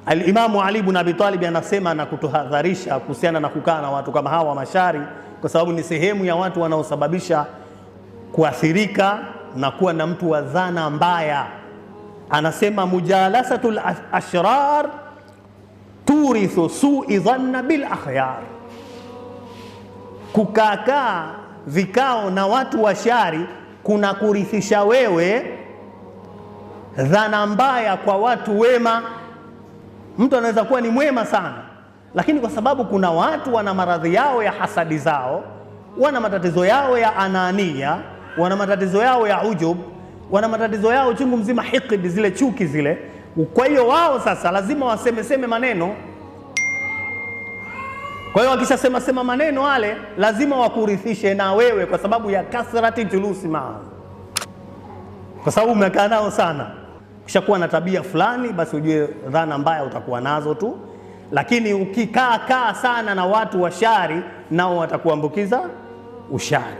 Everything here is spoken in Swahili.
Al-Imamu Ali ibn Abi Talib anasema na kutuhadharisha kuhusiana na kukaa na watu kama hawa mashari, kwa sababu ni sehemu ya watu wanaosababisha kuathirika na kuwa na mtu wa dhana mbaya. Anasema mujalasatul ashrar turithu su'i dhanna bil akhyar, kukaa vikao na watu wa shari kuna kurithisha wewe dhana mbaya kwa watu wema. Mtu anaweza kuwa ni mwema sana, lakini kwa sababu kuna watu wana maradhi yao ya hasadi zao, wana matatizo yao ya anania, wana matatizo yao ya ujub, wana matatizo yao chungu mzima, hikidi, zile chuki zile. Kwa hiyo wao sasa lazima waseme maneno. Kwa hiyo wakishasema maneno wale lazima wakurithishe na wewe, kwa sababu ya kasrati julusi maa, kwa sababu umekaa nao sana. Ukishakuwa na tabia fulani, basi ujue dhana mbaya utakuwa nazo tu. Lakini ukikaa sana na watu wa shari, nao watakuambukiza ushari.